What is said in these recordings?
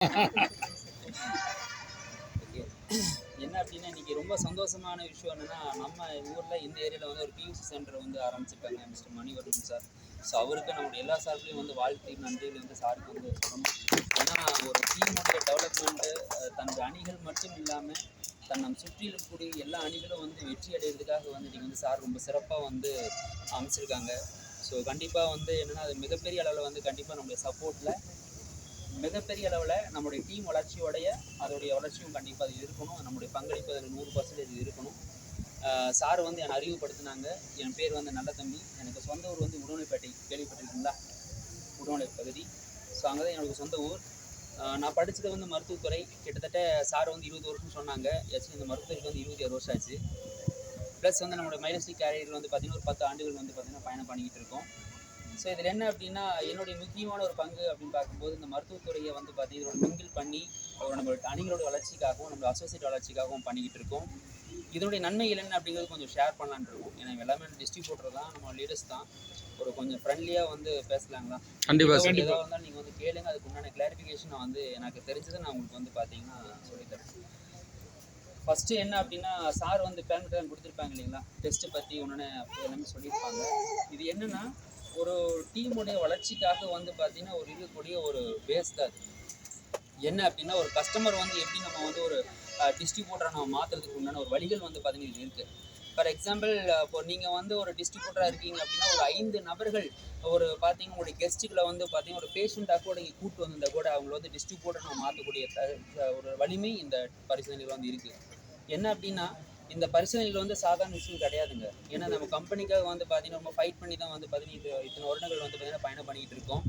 Okay. என்ன அப்படின்னா இன்னைக்கு ரொம்ப சந்தோஷமான விஷயம் என்னன்னா, நம்ம ஊரில் இந்த ஏரியாவில் வந்து ஒரு பியூசி சென்டர் வந்து ஆரம்பிச்சிருக்காங்க மிஸ்டர் மணிவர்மன் சார். ஸோ அவருக்கு நம்மளுடைய எல்லா சார்பிலையும் வந்து வாழ்த்து நன்றிகள் வந்து சாருக்கு வந்து சொல்லணும். ஏன்னா ஒரு டீமுடைய டெவலப்மெண்ட்டு தனது அணிகள் மட்டும் இல்லாமல் நம் சுற்றி இருக்கக்கூடிய எல்லா அணிகளும் வந்து வெற்றி அடைகிறதுக்காக வந்து இன்றைக்கி வந்து சார் ரொம்ப சிறப்பாக வந்து அமைச்சிருக்காங்க. ஸோ கண்டிப்பாக வந்து என்னென்னா அது மிகப்பெரிய அளவில் வந்து கண்டிப்பாக நம்மளுடைய சப்போர்ட்டில் மிகப்பெரிய அளவில் நம்முடைய டீம் வளர்ச்சியோடைய அதோடைய வளர்ச்சியும் கண்டிப்பாக அது இருக்கணும். நம்முடைய பங்களிப்பு அதில் 100% இருக்கணும். சார் வந்து என்னை அறிவுப்படுத்தினாங்க. என் பேர் வந்து நல்ல தம்பி. எனக்கு சொந்த ஊர் வந்து உடுமலைப்பேட்டை, கேள்விப்பட்டிருக்கீங்களா? உடுமலை பகுதி. ஸோ அங்கே தான் எனக்கு சொந்த ஊர். நான் படித்தது வந்து மருத்துவத்துறை. கிட்டத்தட்ட சார் வந்து 20 வருஷம் சொன்னாங்க. ஆக்சுவலி இந்த மருத்துவத்துறைக்கு வந்து 26 வருஷம் ஆச்சு. ப்ளஸ் வந்து நம்மளோட மைலஸ்டிக் கேரியரில் வந்து பார்த்திங்கன்னா ஒரு 10 ஆண்டுகள் வந்து பார்த்திங்கன்னா பயணம் பண்ணிக்கிட்டு இருக்கோம். ஸோ இதில் என்ன அப்படின்னா என்னுடைய முக்கியமான ஒரு பங்கு அப்படின்னு பார்க்கும்போது இந்த மருத்துவத்துறையை வந்து பார்த்தீங்கன்னா இதோட மிங்கிள் பண்ணி நம்மளோட அணிகளோட வளர்ச்சிக்காகவும் நம்மளோட அசோசியேட் வளர்ச்சிக்காகவும் பண்ணிக்கிட்டு இருக்கோம். இதனுடைய நன்மைகள் என்ன அப்படிங்கிறது கொஞ்சம் ஷேர் பண்ணலான்னு இருக்கும். ஏன்னா எல்லாமே டிஸ்ட்ரிபியூட்டர் தான், நம்ம லீடர்ஸ் தான். ஒரு கொஞ்சம் ஃப்ரெண்ட்லியாக வந்து பேசலாங்களா? கண்டிப்பாக ஏதாவது இருந்தாலும் நீங்கள் வந்து கேளுங்க. அதுக்கு உண்டான கிளாரிஃபிகேஷன் நான் வந்து எனக்கு தெரிஞ்சதை நான் உங்களுக்கு வந்து பார்த்தீங்கன்னா சொல்லித்தரேன். ஃபஸ்ட்டு என்ன அப்படின்னா சார் வந்து பேரண்ட் கொடுத்துருப்பாங்க இல்லைங்களா, டெஸ்ட்டு பற்றி ஒன்று எல்லாமே சொல்லியிருப்பாங்க. இது என்னென்னா ஒரு டீமுடைய வளர்ச்சிக்காக வந்து பார்த்தீங்கன்னா ஒரு இருக்கக்கூடிய ஒரு பேஸ் தான் அது. என்ன அப்படின்னா ஒரு கஸ்டமர் வந்து எப்படி நம்ம வந்து ஒரு டிஸ்ட்ரிபியூட்டரை நம்ம மாற்றுறதுக்கு உண்டான ஒரு வழிகள் வந்து பார்த்தீங்கன்னா இது இருக்குது. ஃபார் எக்ஸாம்பிள் இப்போ நீங்கள் வந்து ஒரு டிஸ்ட்ரிபியூட்டராக இருக்கீங்க அப்படின்னா ஒரு 5 நபர்கள் ஒரு பார்த்தீங்கன்னா உங்களுடைய கெஸ்ட்டுகளை வந்து பார்த்தீங்கன்னா ஒரு பேஷண்ட்டாக கூட நீங்கள் கூப்பிட்டு வந்திருந்தால் கூட அவங்கள வந்து டிஸ்ட்ரிபியூட்டர் நம்ம மாற்றக்கூடிய ஒரு வலிமை இந்த பரிசோதனையில் வந்து இருக்குது. என்ன அப்படின்னா இந்த பரிசோதனைகள் வந்து சாதாரண விஷயம் கிடையாதுங்க. ஏன்னா நம்ம கம்பெனிக்காக வந்து பார்த்தீங்கன்னா ரொம்ப ஃபைட் பண்ணி தான் வந்து பார்த்தீங்கன்னா இத்தனை வருடங்கள் வந்து பார்த்தீங்கன்னா பயணம் பண்ணிக்கிட்டு இருக்கோம்.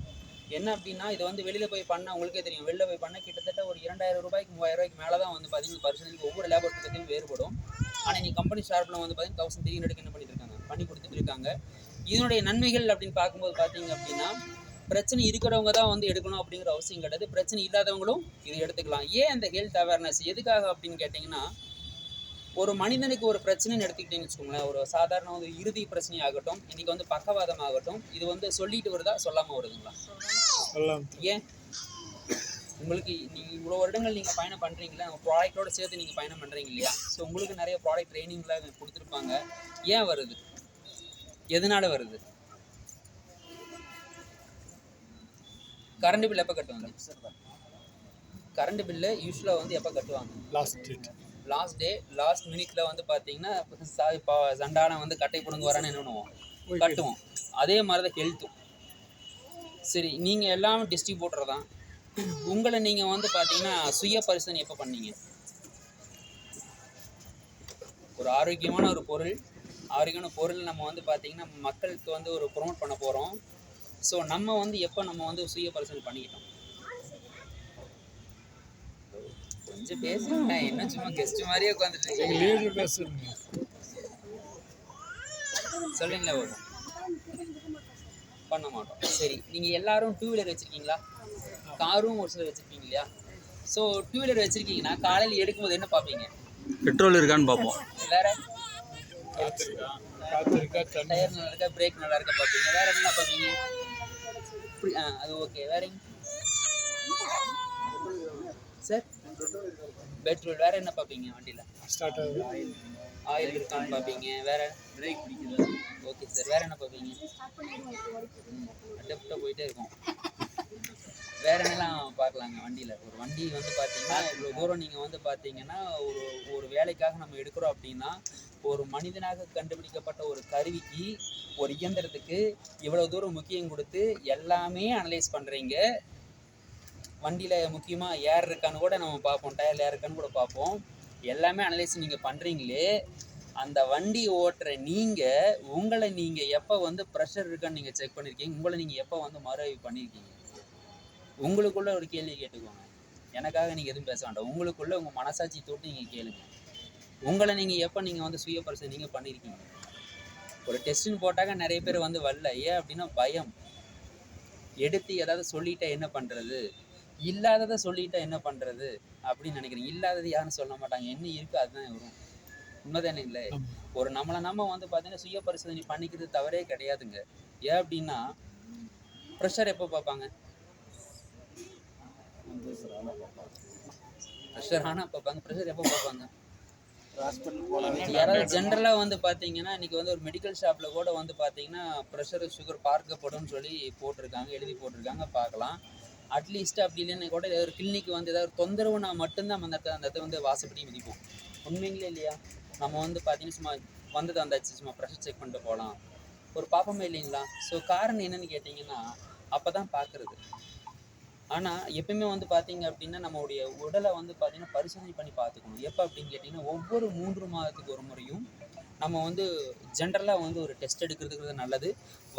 என்ன அப்படின்னா இது வந்து வெளியில் போய் பண்ணால் உங்களுக்கே தெரியும். வெளியில் போய் பண்ணால் கிட்டத்தட்ட ஒரு 2000 ரூபாய்க்கு 3000 ரூபாய்க்கு மேலே தான் வந்து பார்த்தீங்கன்னா பரிசோதனைக்கு ஒவ்வொரு லேபரேட்டரி பற்றியும் வேறுபடும். ஆனால் நீங்கள் கம்பெனி ஷார்ப்பில் வந்து பார்த்தீங்கன்னா 1300 என்ன பண்ணிட்டு இருக்காங்க, பண்ணி கொடுத்துட்டு இருக்காங்க. இதனுடைய நன்மைகள் அப்படின்னு பார்க்கும்போது பார்த்தீங்க அப்படின்னா பிரச்சனை இருக்கிறவங்க தான் வந்து எடுக்கணும் அப்படிங்கிற அவசியம் கிடையாது. பிரச்சனை இல்லாதவங்களும் இது எடுத்துக்கலாம். ஏன் அந்த ஹெல்த் அவேர்னஸ் எதுக்காக அப்படின்னு கேட்டிங்கன்னா ஒரு மனிதனுக்கு ஒரு பிரச்சனைன்னு எடுத்துக்கிட்டேன்னு வச்சுக்கோங்களேன், ஒரு சாதாரண வந்து இறுதி பிரச்சனை ஆகட்டும், இன்னைக்கு வந்து பக்கவாதம் ஆகட்டும், இது வந்து சொல்லிட்டு வருதா சொல்லாமல் வருதுங்களா? ஏன் உங்களுக்கு நீங்கள் இவ்வளோ வருடங்கள் நீங்கள் பயணம் பண்ணுறீங்களா, உங்கள் ப்ராடக்டோடு சேர்த்து நீங்கள் பயணம் பண்ணுறீங்க இல்லையா? ஸோ உங்களுக்கு நிறைய ப்ராடக்ட் ட்ரைனிங்லாம் கொடுத்துருப்பாங்க. ஏன் வருது? எதனால வருது? கரண்ட் பில் எப்போ கட்டுவாங்க? கரண்ட் பில்லு யூஸ்வலாக வந்து எப்போ கட்டுவாங்க? லாஸ்ட் டே லாஸ்ட் மினிட்ல வந்து பார்த்தீங்கன்னா இப்போ சண்டான வந்து கட்டை பிடுங்க வரான்னு என்ன பண்ணுவோம், கட்டுவோம். அதே மாதிரி தான் ஹெல்த்தும். சரி, நீங்கள் எல்லாம் டிஸ்ட்ரிபியூட்டர் தான். உங்களை நீங்கள் வந்து பார்த்தீங்கன்னா சுய பரிசோதனை எப்போ பண்ணீங்க? ஒரு ஆரோக்கியமான ஒரு பொருள் நம்ம வந்து பார்த்தீங்கன்னா மக்களுக்கு வந்து ஒரு ப்ரொமோட் பண்ண போகிறோம். ஸோ நம்ம வந்து எப்போ நம்ம வந்து சுய பரிசோதனை பண்ணிக்கிட்டோம்? கொஞ்சம் பேசுங்க, என்ன சும்மா கெஸ்ட் மாதிரியே உட்காந்துட்டு சொல்றீங்களா? வரும் பண்ண மாட்டோம். சரி, நீங்கள் எல்லாரும் 2 வீலர் வச்சுருக்கீங்களா? காரும் ஒரு சிலர் வச்சுருக்கீங்க இல்லையா? ஸோ 2 வீலர் வச்சுருக்கீங்கன்னா காலையில் எடுக்கும்போது என்ன பார்ப்பீங்க? பெட்ரோல் இருக்கான்னு பார்ப்போம். வேற டயர் நல்லா இருக்கா, பிரேக் நல்லா இருக்கா பார்ப்பீங்க. வேற என்ன பார்ப்பீங்க? அது ஓகே. வேற சார் பெட்ரோல். வேற என்ன பார்ப்பீங்க? வண்டியில் ஆயில் இருக்கான்னு பார்ப்பீங்க. வேற பிரேக் பிடிக்குது. Okay sir. வேற என்ன பார்ப்பீங்க? அட்டப்டாக போயிட்டே இருக்கும். வேற என்னெல்லாம் பார்க்கலாங்க வண்டியில்? ஒரு வண்டி வந்து பார்த்தீங்கன்னா இவ்வளோ தூரம் நீங்கள் வந்து பார்த்தீங்கன்னா ஒரு வேலைக்காக நம்ம எடுக்கிறோம் அப்படின்னா ஒரு மனிதனாக கண்டுபிடிக்கப்பட்ட ஒரு கருவிக்கு ஒரு இயந்திரத்துக்கு இவ்வளோ தூரம் முக்கியம் கொடுத்து எல்லாமே அனலைஸ் பண்ணுறீங்க. வண்டியில் முக்கியமாக ஏர் இருக்கான்னு கூட நம்ம பார்ப்போம், டயரில் ஏர் இருக்கான்னு கூட பார்ப்போம். எல்லாமே அனலைஸ் நீங்கள் பண்ணுறீங்களே, அந்த வண்டி ஓட்டுற நீங்கள் உங்களை நீங்கள் எப்போ வந்து ப்ரெஷர் இருக்கான்னு நீங்கள் செக் பண்ணியிருக்கீங்க? உங்களை நீங்கள் எப்போ வந்து மறுஆய்வு பண்ணியிருக்கீங்க? உங்களுக்குள்ள ஒரு கேள்வி கேட்டுக்கோங்க. எனக்காக நீங்கள் எதுவும் பேச வேண்டாம். உங்களுக்குள்ள உங்கள் மனசாட்சி தொட்டு நீங்கள் கேளுங்க. உங்களை நீங்கள் எப்போ நீங்கள் வந்து சுய பரிசோதனை நீங்கள் பண்ணியிருக்கீங்க? ஒரு டெஸ்ட்டுன்னு போட்டாக்க நிறைய பேர் வந்து வரல. ஏன் அப்படின்னா பயம். எடுத்து ஏதாவது சொல்லிட்டா என்ன பண்ணுறது, இல்லாததை சொல்லிட்டா என்ன பண்ணுறது அப்படின்னு நினைக்கிறீங்க. இல்லாதது யாரும் சொல்ல மாட்டாங்க, என்ன இருக்குது அதுதான் வரும். உண்மைதானே? இல்லை, ஒரு நம்ம வந்து பார்த்தீங்கன்னா சுய பரிசோதனை பண்ணிக்கிறது தவறே கிடையாதுங்க. ஏன் அப்படின்னா ப்ரெஷர் எப்போ பார்ப்பாங்க? ப்ரெஷர் ஆனால் பார்ப்பாங்க. ப்ரெஷர் எப்போ பார்ப்பாங்க? ஹாஸ்பிட்டல் போனால் யாராவது ஜென்ரலாக வந்து பார்த்தீங்கன்னா இன்றைக்கி வந்து ஒரு மெடிக்கல் ஷாப்பில் கூட வந்து பார்த்தீங்கன்னா ப்ரெஷர் சுகர் பார்க்கப்படும் சொல்லி போட்டிருக்காங்க, எழுதி போட்டிருக்காங்க, பார்க்கலாம். அட்லீஸ்ட் அப்படி இல்லைன்னா கூட ஏதாவது ஒரு கிளினிக் வந்து ஏதாவது ஒரு தொந்தரவுனா மட்டும்தான் நம்ம அந்த இடத்த வந்து வாசப்படி மிதிப்போம். உண்மைங்களே இல்லையா? நம்ம வந்து பார்த்தீங்கன்னா சும்மா வந்தது வந்தாச்சு, சும்மா ப்ரெஷர் செக் பண்ணிட்டு போகலாம், ஒரு பார்ப்போமே இல்லைங்களா? ஸோ காரணம் என்னென்னு கேட்டிங்கன்னா அப்போ தான் பார்க்குறது. ஆனால் எப்பயுமே வந்து பார்த்தீங்க அப்படின்னா நம்மளுடைய உடலை வந்து பார்த்தீங்கன்னா பரிசோதனை பண்ணி பார்த்துக்கணும். எப்போ அப்படின்னு கேட்டிங்கன்னா ஒவ்வொரு 3 மாதத்துக்கு ஒரு முறையும் நம்ம வந்து ஜென்ரலாக வந்து ஒரு டெஸ்ட் எடுக்கிறதுக்கு நல்லது.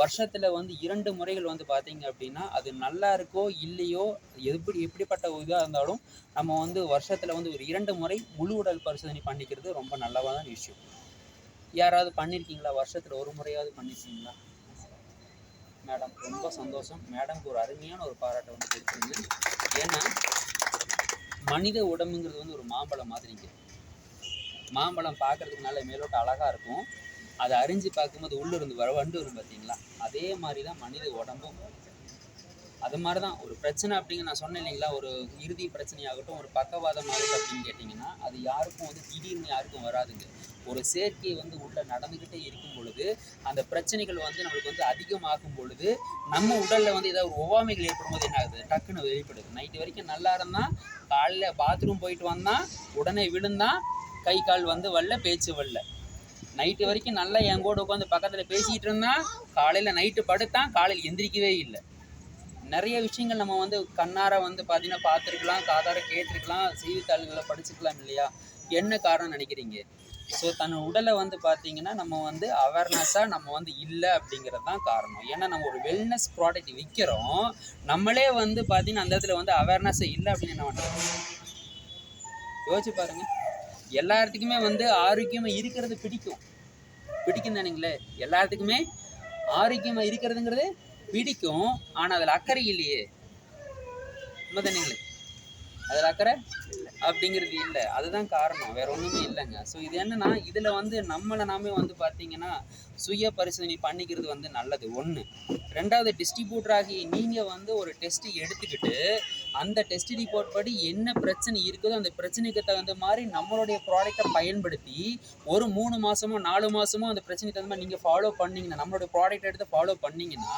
வருஷத்தில் வந்து 2 முறைகள் வந்து பார்த்தீங்க அப்படின்னா அது நல்லா இருக்கோ இல்லையோ எப்படிப்பட்ட இதாக இருந்தாலும் நம்ம வந்து வருஷத்தில் வந்து ஒரு 2 முறை முழு உடல் பரிசோதனை பண்ணிக்கிறது ரொம்ப நல்லவான விஷயம். யாராவது பண்ணியிருக்கீங்களா? வருஷத்தில் ஒரு முறையாவது பண்ணியிருக்கீங்களா? மேடம் ரொம்ப சந்தோஷம். மேடம்க்கு ஒரு அருமையான ஒரு பாராட்டை வந்து கொடுத்துருங்க. ஏன்னா மனித உடம்புங்கிறது வந்து ஒரு மாம்பழம் மாதிரிங்க. மாம்பழம் பார்க்குறதுக்கு நல்ல மேலோட்ட அழகாக இருக்கும். அதை அரிஞ்சு பார்க்கும்போது உள்ளிருந்து வண்டு வரும் பார்த்தீங்களா? அதே மாதிரி தான் மனித உடம்பும். அது மாதிரி தான் ஒரு பிரச்சனை அப்படிங்க நான் சொன்னேன் இல்லைங்களா? ஒரு இறுதி பிரச்சனையாகட்டும், ஒரு பக்கவாதம் ஆகட்டும் அப்படின்னு கேட்டிங்கன்னா அது யாருக்கும் வந்து திடீர்னு யாருக்கும் வராதுங்க. ஒரு செயற்கை வந்து உள்ளே நடந்துக்கிட்டே இருக்கும் பொழுது அந்த பிரச்சனைகள் வந்து நம்மளுக்கு வந்து அதிகமாகும் பொழுது நம்ம உடலில் வந்து ஏதாவது ஒரு ஒவ்வாமைகள் ஏற்படும் போது என்ன ஆகுது? டக்குன்னு வெளிப்படுது. நைட்டு வரைக்கும் நல்லா இருந்தால் காலையில் பாத்ரூம் போயிட்டு வந்தால் உடனே விழுந்தான், கை கால் வந்து வரல, பேச்சு வரல. நைட்டு வரைக்கும் நல்லா என் கூட உட்காந்து பக்கத்தில் பேசிக்கிட்டு இருந்தால் காலையில் நைட்டு படுத்தான், காலையில் எந்திரிக்கவே இல்லை. நிறைய விஷயங்கள் நம்ம வந்து கண்ணார வந்து பார்த்தீங்கன்னா பார்த்துருக்கலாம், காதார கேட்டிருக்கலாம், செய்தித்தாள்களை படிச்சுக்கலாம் இல்லையா? என்ன காரணம் நினைக்கிறீங்க? ஸோ தன் உடலை வந்து பார்த்தீங்கன்னா நம்ம வந்து அவேர்னஸாக நம்ம வந்து இல்லை அப்படிங்கிறது தான் காரணம். ஏன்னா நம்ம ஒரு வெல்னஸ் ப்ராடக்ட் விற்கிறோம், நம்மளே வந்து பார்த்தீங்கன்னா அந்த இடத்துல வந்து அவேர்னஸை இல்லை அப்படின்னு என்ன பண்ணுறோம்? யோசிச்சு பாருங்கள். எல்லாத்துக்குமே வந்து ஆரோக்கியமாக இருக்கிறது பிடிக்கும் தானுங்களே? எல்லாத்துக்குமே ஆரோக்கியமாக இருக்கிறதுங்கிறது பிடிக்கும். ஆனால் அதில் அக்கறை இல்லையே, உண்மை தானுங்களே? அதில் அக்கறை அப்படிங்கிறது இல்லை. அதுதான் காரணம், வேற ஒன்றுமே இல்லைங்க. ஸோ இது என்னன்னா இதில் வந்து நம்மளை நாமே வந்து பார்த்தீங்கன்னா சுய பரிசோதனை பண்ணிக்கிறது வந்து நல்லது. 1. 2வது டிஸ்ட்ரிபியூட்டர் ஆகி நீங்கள் வந்து ஒரு டெஸ்ட்டு எடுத்துக்கிட்டு அந்த டெஸ்ட் ரிப்போர்ட் படி என்ன பிரச்சனை இருக்குதோ அந்த பிரச்சனைக்கு தகுந்த மாதிரி நம்மளுடைய ப்ராடக்டை பயன்படுத்தி ஒரு 3 மாதமோ 4 மாதமோ அந்த பிரச்சனைக்கு தகுந்த மாதிரி நீங்கள் ஃபாலோ பண்ணிங்கன்னா, நம்மளுடைய ப்ராடக்ட் எடுத்து ஃபாலோ பண்ணிங்கன்னா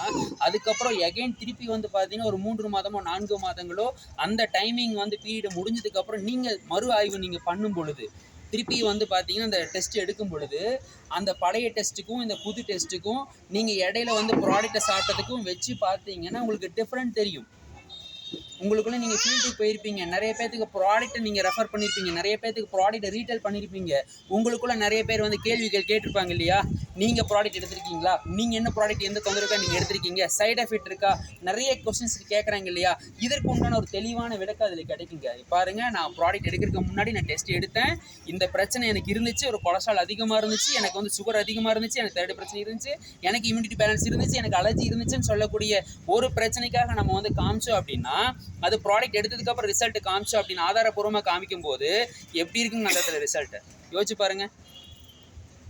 அதுக்கப்புறம் எகைன் திருப்பி வந்து பார்த்தீங்கன்னா ஒரு 3 மாதமோ 4 மாதங்களோ அந்த டைமிங் வந்து பீரியட் முடிஞ்சதுக்கப்புறம் நீங்கள் மறு ஆய்வு நீங்கள் பண்ணும் பொழுது திருப்பி வந்து பார்த்தீங்கன்னா அந்த டெஸ்ட் எடுக்கும் பொழுது அந்த பழைய டெஸ்ட்டுக்கும் இந்த புது டெஸ்ட்டுக்கும் நீங்கள் இடையில வந்து ப்ராடக்டை சாப்பிட்டதுக்கும் வச்சு பார்த்தீங்கன்னா உங்களுக்கு டிஃப்ரெண்ட் தெரியும். உங்களுக்குள்ளே நீங்கள் ஃபீல்டுக்கு போயிருப்பீங்க, நிறைய பேர்த்துக்கு ப்ராடக்ட்டை நீங்கள் ரெஃபர் பண்ணியிருப்பீங்க, நிறைய பேர்த்துக்கு ப்ராடக்ட்டை ரீட்டைல் பண்ணியிருப்பீங்க. உங்களுக்குள்ளே நிறைய பேர் வந்து கேள்விகள் கேட்டிருப்பாங்க இல்லையா? நீங்கள் ப்ராடக்ட் எடுத்திருக்கீங்களா? நீங்கள் என்ன ப்ராடக்ட் எந்த தொந்தரவுக்கா நீங்கள் எடுத்திருக்கீங்க? சைட் எஃபெக்ட் இருக்கா? நிறைய கொஸ்டின்ஸ் கேட்குறாங்க இல்லையா? இதற்கு உண்டான ஒரு தெளிவான விளக்கம் அதில் கிடைக்குங்க. பாருங்கள், நான் ப்ராடக்ட் எடுக்கிறதுக்கு முன்னாடி நான் டெஸ்ட் எடுத்தேன், இந்த பிரச்சனை எனக்கு இருந்துச்சு, ஒரு கொலஸ்ட்ரால் அதிகமாக இருந்துச்சு, எனக்கு வந்து சுகர் அதிகமாக இருந்துச்சு, எனக்கு தைராய்டு பிரச்சனை இருந்துச்சு, எனக்கு இம்யூனிட்டி பேலன்ஸ் இருந்துச்சு, எனக்கு அலர்ஜி இருந்துச்சுன்னு சொல்லக்கூடிய ஒரு பிரச்சனைக்காக நம்ம வந்து காமிச்சோம் அப்படின்னா அது ப்ராடக்ட் எடுத்ததுக்கப்புறம் ரிசல்ட் காமிச்சோம் அப்படின்னு ஆதாரப்பூர்வமாக காமிக்கும் போது எப்படி இருக்குங்க அந்த இடத்துல ரிசல்ட்டு? யோசிச்சு பாருங்கள்.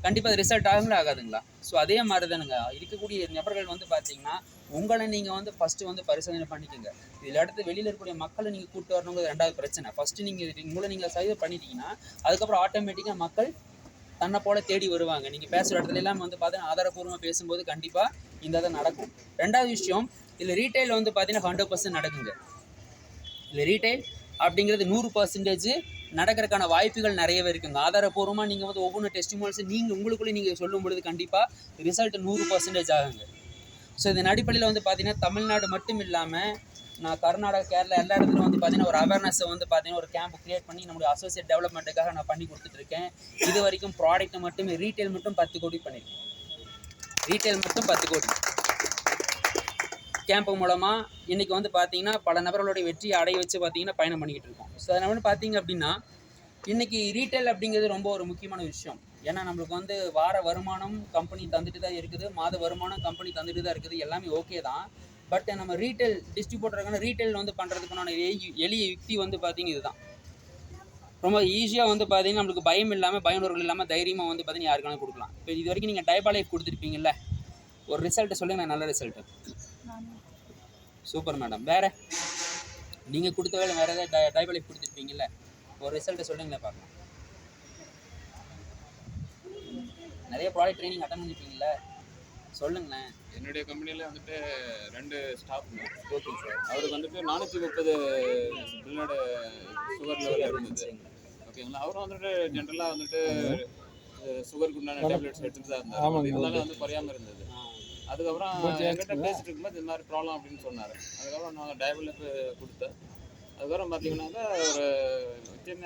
கண்டிப்பாக அது ரிசல்ட் ஆகுங்களா ஆகாதுங்களா? ஸோ அதே மாதிரி தானுங்க இருக்கக்கூடிய நபர்கள் வந்து பார்த்தீங்கன்னா உங்களை நீங்கள் வந்து ஃபஸ்ட்டு வந்து பரிசோதனை பண்ணிக்கோங்க. இதில் அடுத்து வெளியில் இருக்கக்கூடிய மக்களை நீங்கள் கூப்பிட்டு வரணுங்கிறது 2வது பிரச்சனை. ஃபஸ்ட்டு உங்களை நீங்கள் சரி பண்ணிட்டீங்கன்னா அதுக்கப்புறம் ஆட்டோமேட்டிக்காக மக்கள் தன்னை போல தேடி வருவாங்க. நீங்கள் பேசுகிற இடத்துல எல்லாம் வந்து பார்த்தீங்கன்னா ஆதாரப்பூர்வமாக பேசும்போது கண்டிப்பாக இந்த இதை நடக்கும். 2வது விஷயம், இதில் ரீட்டைல் வந்து பார்த்தீங்கன்னா 100% நடக்குங்க. இல்லை ரீட்டைல் அப்படிங்கிறது 100% நடக்கிறதுக்கான வாய்ப்புகள் நிறையவே இருக்குங்க. ஆதாரப்பூர்வமாக நீங்கள் வந்து ஒவ்வொரு டெஸ்டிமோனியல்ஸ் நீங்கள் உங்களுக்குள்ளே நீங்கள் சொல்லும் பொழுது கண்டிப்பாக ரிசல்ட் 100% ஆகுங்க. ஸோ இதன் அடிப்படையில் வந்து பார்த்தீங்கன்னா தமிழ்நாடு மட்டும் இல்லாமல் நான் கர்நாடகா, கேரளா எல்லா இடத்துலையும் வந்து பார்த்தீங்கன்னா ஒரு அவேர்னஸை வந்து பார்த்தீங்கன்னா ஒரு கேம்ப் கிரியேட் பண்ணி நம்மளுடைய அசோசியேட் டெவலப்மெண்ட்டுக்காக நான் பண்ணி கொடுத்துட்ருக்கேன். இது வரைக்கும் ப்ராடக்ட்டை மட்டுமே ரீட்டைல் மட்டும் 10 கோடி பண்ணியிருக்கேன். ரீட்டைல் மட்டும் 10 கோடி கேம்ப் மூலமாக இன்றைக்கி வந்து பார்த்திங்கன்னா பல நபர்களுடைய வெற்றியை அடைய வச்சு பார்த்திங்கன்னா பயணம் பண்ணிக்கிட்டு இருக்கோம். ஸோ அதனால் வந்து பார்த்திங்க அப்படின்னா இன்றைக்கி ரீட்டைல் அப்படிங்கிறது ரொம்ப ஒரு முக்கியமான விஷயம். ஏன்னா நம்மளுக்கு வந்து வார வருமானம் கம்பெனி தந்துட்டு தான் இருக்குது, மாத வருமானம் கம்பெனி தந்துட்டு தான் இருக்குது, எல்லாமே ஓகே தான். பட் நம்ம ரீட்டைல் டிஸ்ட்ரிபியூட்டருக்கான ரீட்டைல் வந்து பண்ணுறதுக்கான எளிய யுக்தி வந்து பார்த்திங்க இதுதான். ரொம்ப ஈஸியாக வந்து பார்த்திங்கன்னா நம்மளுக்கு பயம் இல்லாமல் பயனுறர்கள் இல்லாமல் தைரியமாக வந்து பார்த்திங்கன்னா யாருக்கான கொடுக்கலாம். இப்போ இது வரைக்கும் நீங்கள் டைபாலைஃப் கொடுத்துருப்பீங்கல்ல, ஒரு ரிசல்ட்டை சொல்லுங்கள். நல்ல ரிசல்ட்டு. Super madam. வேறு நீங்கள் கொடுத்த வேலை வேறு ஏதாவது டைபாலிக் கொடுத்துருப்பீங்கல்ல, ஒரு ரிசல்ட்டை சொல்லுங்களேன் பார்க்கலாம். நிறைய ப்ராடக்ட் ட்ரைனிங் அட்டன் பண்ணிருப்பீங்களா, சொல்லுங்களேன். என்னுடைய கம்பெனியில் வந்துட்டு 2 ஸ்டாஃப்ங்க. Okay sir. அவருக்கு வந்துட்டு 430 பிளட் சுகர் லெவல் இருந்துச்சு. ஓகேங்களா. அவரும் வந்துட்டு ஜென்ரலாக வந்துட்டு சுகருக்கு உண்டான டேப்லெட்ஸ் எடுத்துட்டு தான் இருந்தார். இருந்தாலும் வந்து குறையாமல் இருந்தது. அதுக்கப்புறம் என்கிட்ட பேசிட்டு இருக்கும்போது இந்த மாதிரி ப்ராப்ளம் அப்படின்னு சொன்னார். அதுக்கப்புறம் நான் டைபாலிக் கொடுத்தேன். அதுக்கப்புறம் பார்த்தீங்கன்னாக்கா ஒரு வித்தின்